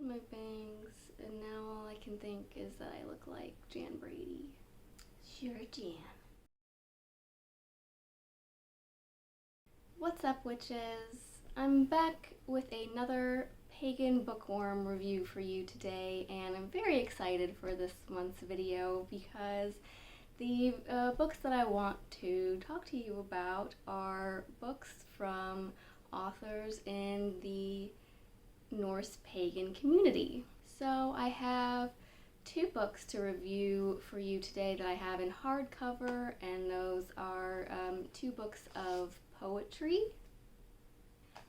my bangs, and now all I can think is that I look like Jan Brady. Sure, Jan. What's up, witches? I'm back with another Pagan Bookworm review for you today, and I'm very excited for this month's video because the books that I want to talk to you about are books from authors in the Norse Pagan community. So I have two books to review for you today that I have in hardcover, and those are two books of poetry.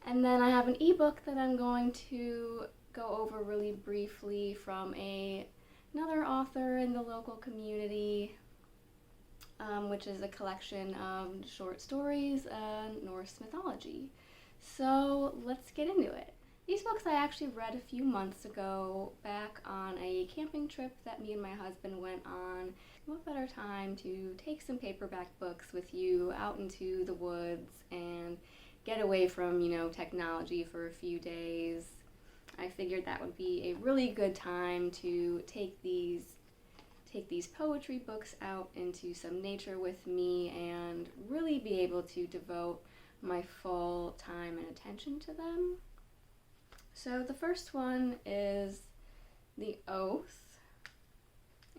And then I have an ebook that I'm going to go over really briefly from another author in the local community, which is a collection of short stories on Norse mythology. So let's get into it. These books I actually read a few months ago back on a camping trip that me and my husband went on. What better time to take some paperback books with you out into the woods and get away from, technology for a few days. I figured that would be a really good time to take these poetry books out into some nature with me and really be able to devote my full time and attention to them. So the first one is The Oath,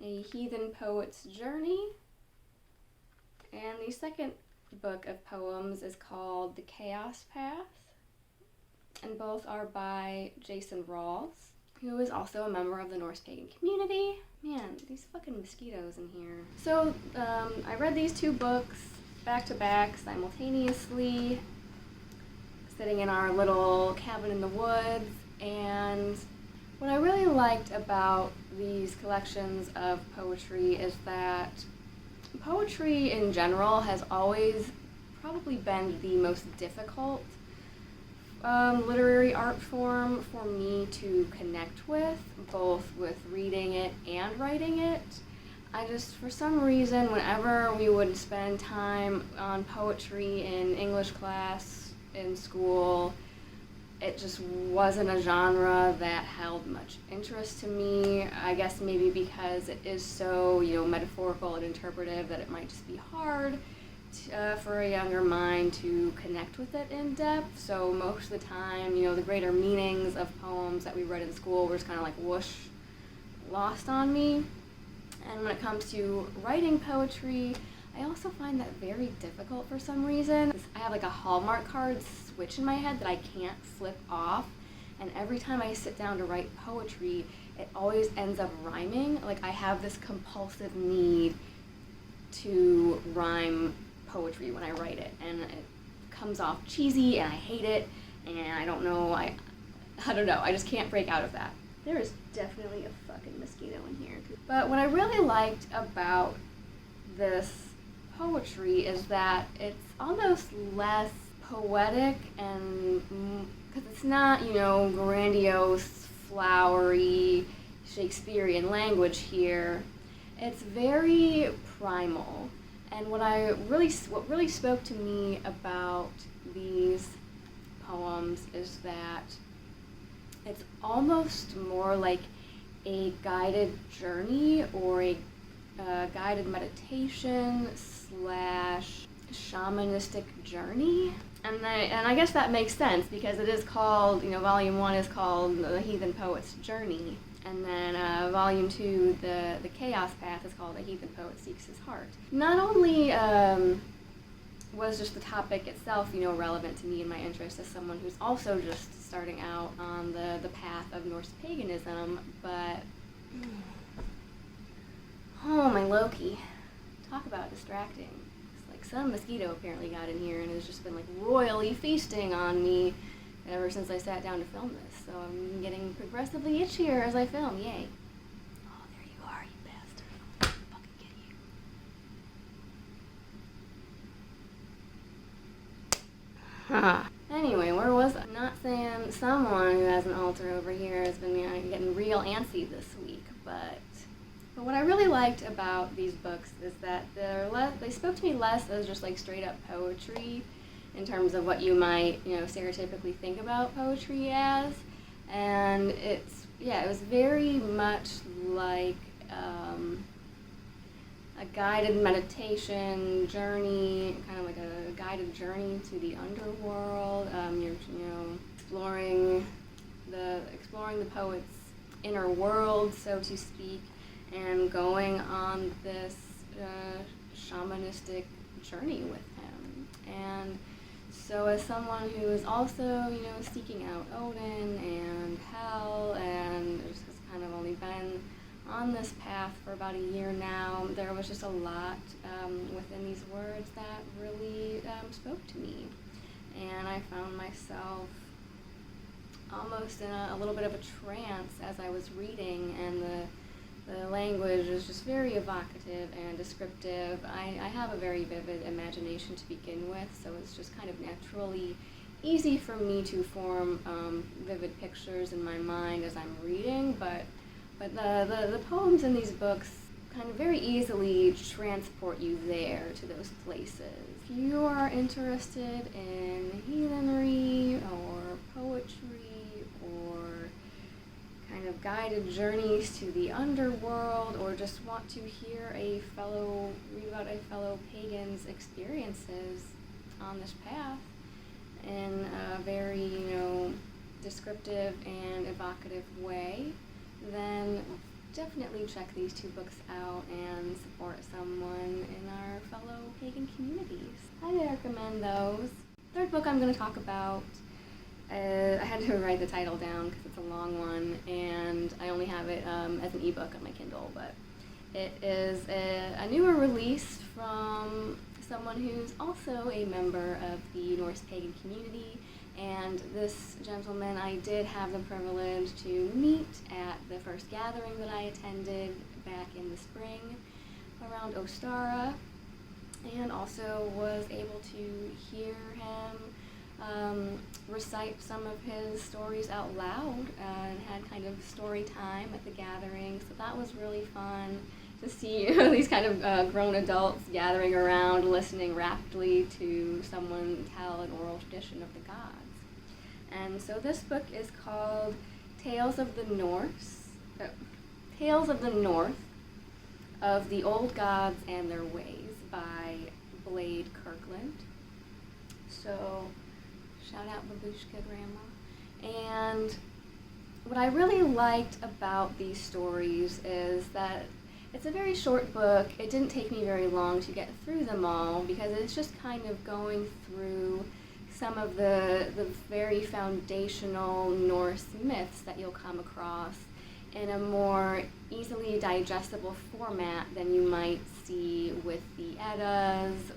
a heathen poet's journey, and the second book of poems is called The Chaos Path, and both are by Jason Rawls, who is also a member of the Norse Pagan community. Man, these fucking mosquitoes in here. So I read these two books back to back simultaneously, sitting in our little cabin in the woods, and what I really liked about these collections of poetry is that poetry in general has always probably been the most difficult literary art form for me to connect with, both with reading it and writing it. I just, for some reason, whenever we would spend time on poetry in English class in school, it just wasn't a genre that held much interest to me. I guess maybe because it is so, metaphorical and interpretive that it might just be hard for a younger mind to connect with it in depth. So most of the time, the greater meanings of poems that we read in school were just kind of like whoosh, lost on me. And when it comes to writing poetry, I also find that very difficult for some reason. I have like a Hallmark card switch in my head that I can't flip off, and every time I sit down to write poetry, it always ends up rhyming. Like, I have this compulsive need to rhyme poetry when I write it, and it comes off cheesy, and I hate it, and I don't know, I don't know, I just can't break out of that. There is definitely a fucking mosquito in here. But what I really liked about this poetry is that it's almost less poetic, and because it's not, grandiose, flowery, Shakespearean language here. It's very primal. And what really spoke to me about these poems is that it's almost more like a guided journey or a guided meditation / shamanistic journey. And I guess that makes sense because it is called, volume 1 is called The Heathen Poet's Journey. And then volume 2, the Chaos Path, is called A Heathen Poet Seeks His Heart. Not only was just the topic itself, relevant to me and my interest as someone who's also just starting out on the path of Norse paganism, but oh, my Loki. Talk about distracting. It's like some mosquito apparently got in here and has just been like royally feasting on me ever since I sat down to film this. So I'm getting progressively itchier as I film. Yay. Oh, there you are, you bastard. I'll fucking get you. Huh. Anyway, where was I? Not saying someone who has an altar over here has been getting real antsy this week, but what I really liked about these books is that they spoke to me less as just like straight up poetry in terms of what you might, stereotypically think about poetry as, and it's yeah, it was very much like a guided meditation journey, kind of like a guided journey to the underworld. You're, exploring the poet's inner world, so to speak, and going on this shamanistic journey with him. And so as someone who is also, seeking out Odin and hell, and just has kind of only been on this path for about a year now, there was just a lot within these words that really spoke to me. And I found myself almost in a little bit of a trance as I was reading, and the language is just very evocative and descriptive. I have a very vivid imagination to begin with, so it's just kind of naturally easy for me to form vivid pictures in my mind as I'm reading, but the poems in these books kind of very easily transport you there to those places. If you are interested in heathenry or poetry or kind of guided journeys to the underworld, or just want to hear read about a fellow pagan's experiences on this path in a very, descriptive and evocative way, then definitely check these two books out and support someone in our fellow pagan communities. Highly recommend those. Third book I'm going to talk about, I had to write the title down because it's a long one, and I only have it as an ebook on my Kindle, but it is a newer release from someone who's also a member of the Norse Pagan community. And this gentleman I did have the privilege to meet at the first gathering that I attended back in the spring around Ostara, and also was able to hear him recite some of his stories out loud, and had kind of story time at the gathering. So that was really fun to see these kind of grown adults gathering around, listening raptly to someone tell an oral tradition of the gods. And so this book is called Tales of the North, of the Old Gods and Their Ways by Blade Kirkland. So, shout out Babushka Grandma. And what I really liked about these stories is that it's a very short book. It didn't take me very long to get through them all, because it's just kind of going through some of the very foundational Norse myths that you'll come across in a more easily digestible format than you might see with the Eddas,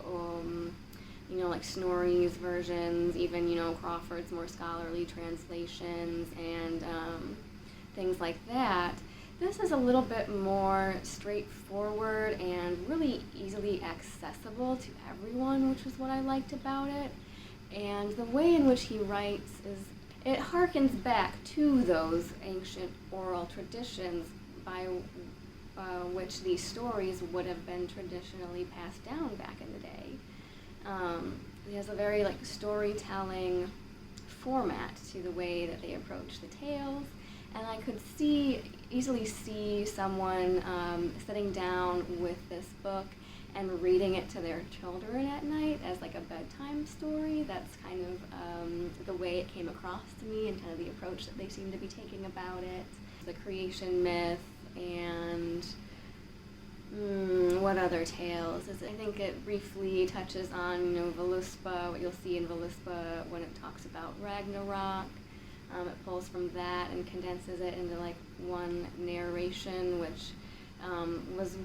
like Snorri's versions, even, Crawford's more scholarly translations and things like that. This is a little bit more straightforward and really easily accessible to everyone, which is what I liked about it. And the way in which he writes it harkens back to those ancient oral traditions by which these stories would have been traditionally passed down back in the day. He has a very storytelling format to the way that they approach the tales, and I could easily see someone sitting down with this book and reading it to their children at night as a bedtime story. That's kind of the way it came across to me, and kind of the approach that they seem to be taking about it. The creation myth, and what other tales? I think it briefly touches on, Völuspá, what you'll see in Völuspá when it talks about Ragnarok. It pulls from that and condenses it into one narration, which was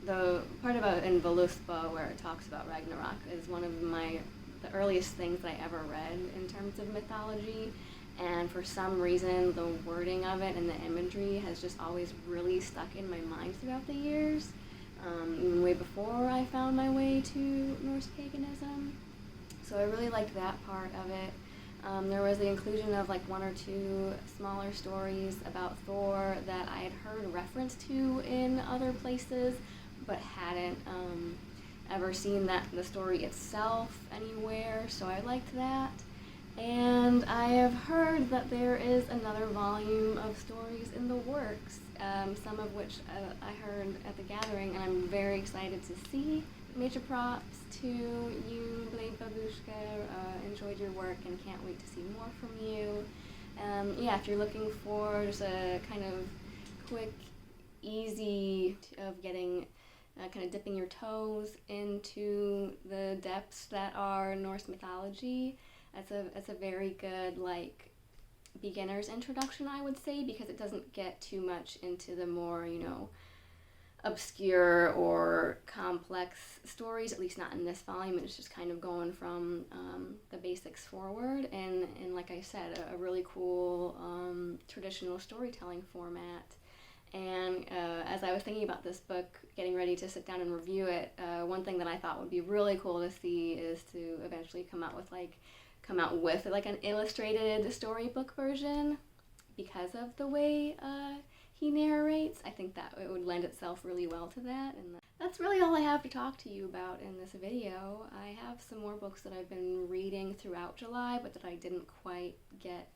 the part about in Völuspá where it talks about Ragnarok is one of the earliest things that I ever read in terms of mythology, and for some reason the wording of it and the imagery has just always really stuck in my mind throughout the years, even way before I found my way to Norse paganism. So I really liked that part of it. There was the inclusion of one or two smaller stories about Thor that I had heard reference to in other places, but hadn't ever seen the story itself anywhere, so I liked that. And I have heard that there is another volume of stories in the works, some of which I heard at the gathering, and I'm very excited to see. Major props to you, Blade Babushka. Enjoyed your work and can't wait to see more from you. Yeah, if you're looking for just a kind of quick, easy of getting, kind of dipping your toes into the depths that are Norse mythology, that's a very good, like, beginner's introduction, I would say, because it doesn't get too much into the more, obscure or complex stories, at least not in this volume. It's just kind of going from the basics forward, and like I said, a really cool traditional storytelling format. And as I was thinking about this book, getting ready to sit down and review it, one thing that I thought would be really cool to see is to eventually come out with an illustrated storybook version, because of the way he narrates. I think that it would lend itself really well to that. And that's really all I have to talk to you about in this video. I have some more books that I've been reading throughout July, but that I didn't quite get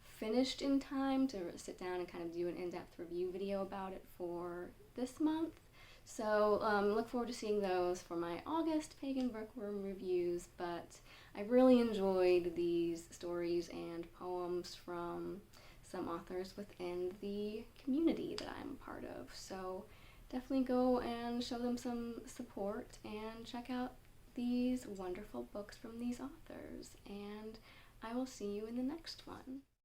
finished in time to sit down and kind of do an in-depth review video about it for this month. So look forward to seeing those for my August Pagan Bookworm reviews, but I really enjoyed these stories and poems from some authors within the community that I'm a part of. So definitely go and show them some support and check out these wonderful books from these authors. And I will see you in the next one.